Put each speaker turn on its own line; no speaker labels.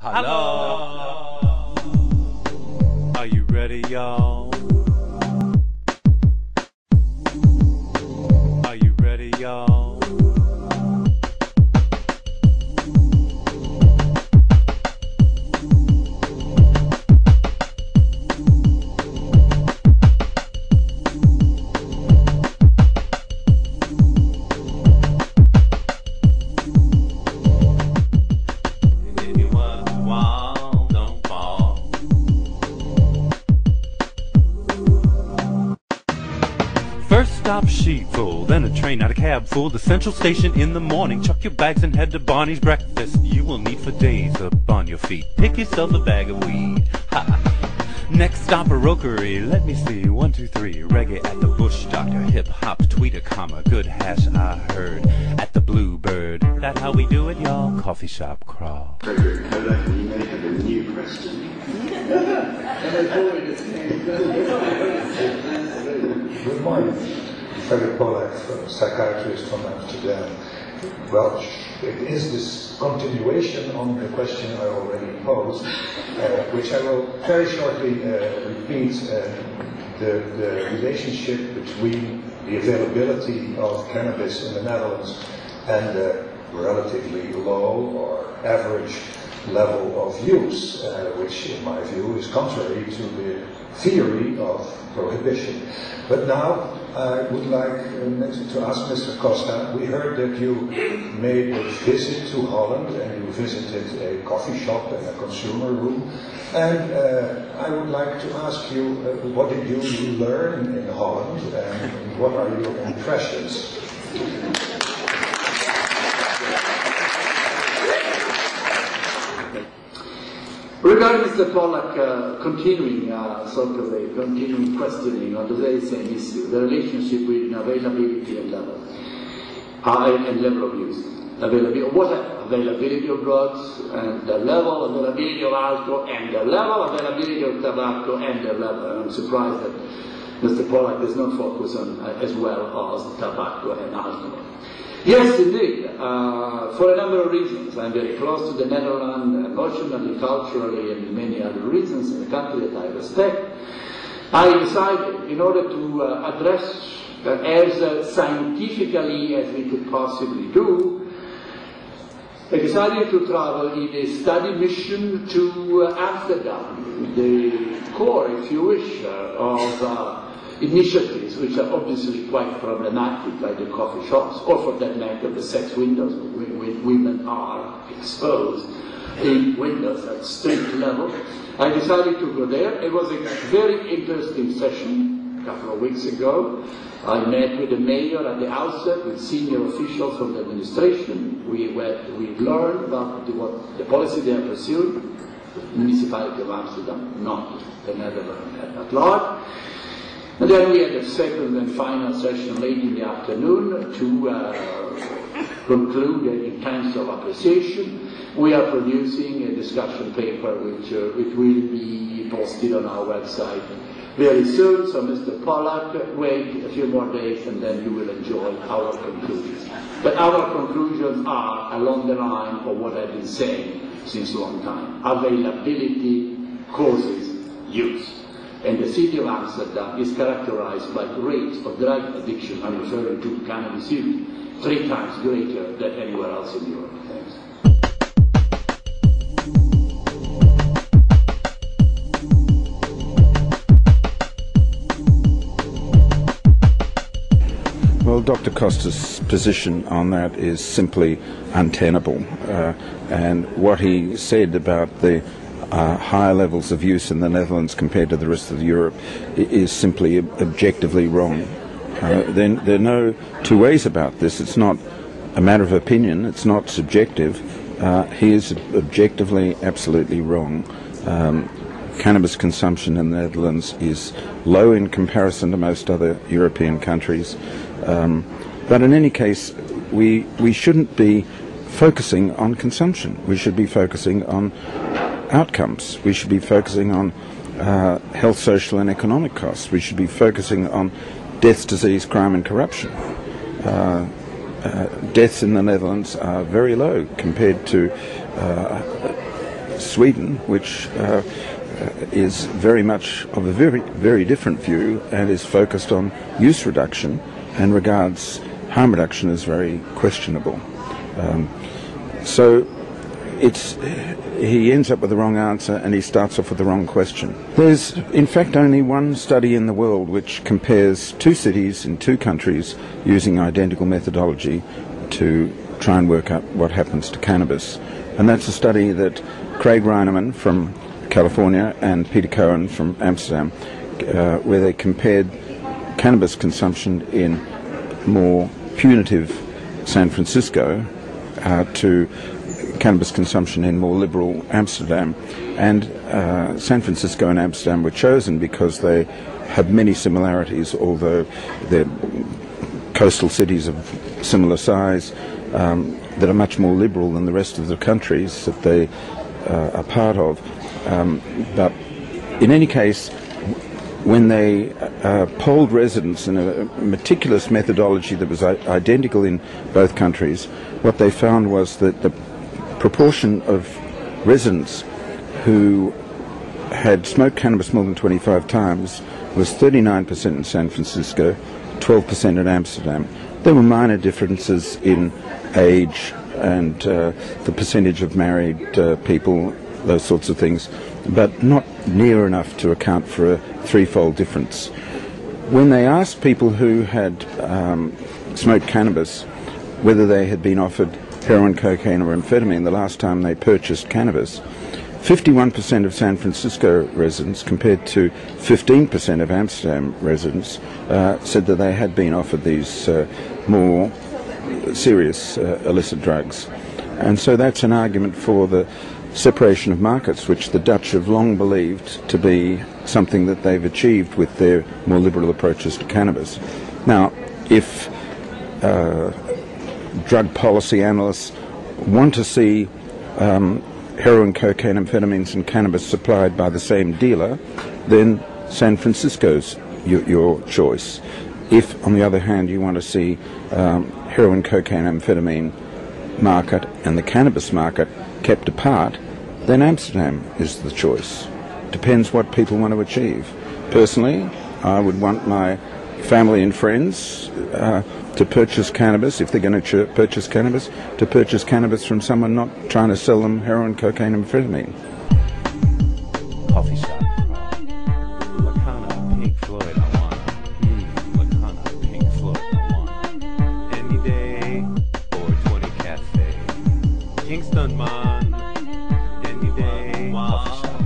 Hello. Are you ready, y'all? Are you ready, y'all? First stop sheepfold, then a train, not a cab full. The central station in the morning. Chuck your bags and head to Barney's breakfast. You will need for days up on your feet. Pick yourself a bag of weed. Ha! Next stop a rokery. Let me see. 1, 2, 3. Reggae at the Bush Doctor. Hip hop, tweeter, comma. Good hash I heard at the Bluebird. That how we do it, y'all? Coffee shop crawl.
Frederick Kodak, you may have a new question.
Good morning. Frederick Kodak, psychiatrist from Amsterdam. Well, it is this continuation on the question I already posed, which I will very shortly repeat. The relationship between the availability of cannabis in the Netherlands and the relatively low or average level of use, which in my view is contrary to the theory of prohibition. But now I would like to ask Mr. Costa, we heard that you made a visit to Holland and you visited a coffee shop and a consumer room, and I would like to ask you, what did you learn in Holland and what are your impressions?
Regarding Mr. Pollack continuing continuing questioning on the very same issue, the relationship between availability and level of use. Availability of drugs and the level of availability of alcohol and the level of availability of tobacco and the level. And I'm surprised that Mr. Pollack does not focus on as well as tobacco and alcohol. Yes, indeed. For a number of reasons. I'm very close to the Netherlands, emotionally, culturally, and many other reasons in a country that I respect. I decided, in order to address as scientifically as we could possibly do, I decided to travel in a study mission to Amsterdam, the core, if you wish, of initiatives which are obviously quite problematic, like the coffee shops, or for that matter the sex windows. Women are exposed in windows at street level. I decided to go there. It was a very interesting session a couple of weeks ago. I met with the mayor at the outset, with senior officials from the administration. We learned about what the policy they are pursuing, the municipality of Amsterdam, not the Netherlands at large. And then we had a second and final session late in the afternoon to conclude in terms of appreciation. We are producing a discussion paper which will be posted on our website very soon. So Mr. Pollack, wait a few more days and then you will enjoy our conclusions. But our conclusions are along the line of what I've been saying since a long time. Availability causes use. And the city of Amsterdam is characterized by rates of drug addiction, I'm referring to cannabis use, 3 times greater than anywhere else in Europe. Thanks.
Well, Dr. Costa's position on that is simply untenable. And what he said about the higher levels of use in the Netherlands compared to the rest of Europe is simply objectively wrong. There are no two ways about this. It's not a matter of opinion. It's not subjective. He is objectively absolutely wrong. Cannabis consumption in the Netherlands is low in comparison to most other European countries. But in any case, we shouldn't be focusing on consumption. We should be focusing on outcomes. We should be focusing on health, social and economic costs. We should be focusing on death, disease, crime and corruption. Deaths in the Netherlands are very low compared to Sweden, which is very much of a very different view and is focused on use reduction and regards harm reduction as very questionable. So he ends up with the wrong answer and he starts off with the wrong question. There's in fact only one study in the world which compares two cities in two countries using identical methodology to try and work out what happens to cannabis. And that's a study that Craig Reinemann from California and Peter Cohen from Amsterdam, where they compared cannabis consumption in more punitive San Francisco to cannabis consumption in more liberal Amsterdam. And San Francisco and Amsterdam were chosen because they have many similarities, although they're coastal cities of similar size that are much more liberal than the rest of the countries that they are part of. But in any case, when they polled residents in a meticulous methodology that was identical in both countries, what they found was that the proportion of residents who had smoked cannabis more than 25 times was 39% in San Francisco, 12% in Amsterdam. There were minor differences in age and the percentage of married people, those sorts of things, but not near enough to account for a threefold difference. When they asked people who had smoked cannabis whether they had been offered heroin, cocaine or amphetamine the last time they purchased cannabis, 51% of San Francisco residents compared to 15% of Amsterdam residents said that they had been offered these more serious illicit drugs. And so that's an argument for the separation of markets, which the Dutch have long believed to be something that they've achieved with their more liberal approaches to cannabis. Now, if drug policy analysts want to see heroin, cocaine, amphetamines and cannabis supplied by the same dealer, then San Francisco's your choice. If, on the other hand, you want to see heroin, cocaine, amphetamine market and the cannabis market kept apart, then Amsterdam is the choice. Depends what people want to achieve. Personally, I would want my family and friends to purchase cannabis, if they're going to purchase cannabis from someone not trying to sell them heroin, cocaine, and amphetamine.
Coffee shop. Lacana, Pink Floyd, I want. Lacana, Pink Floyd, I want. Any day, 420 Cafe. Kingston, man. Any day, coffee shop.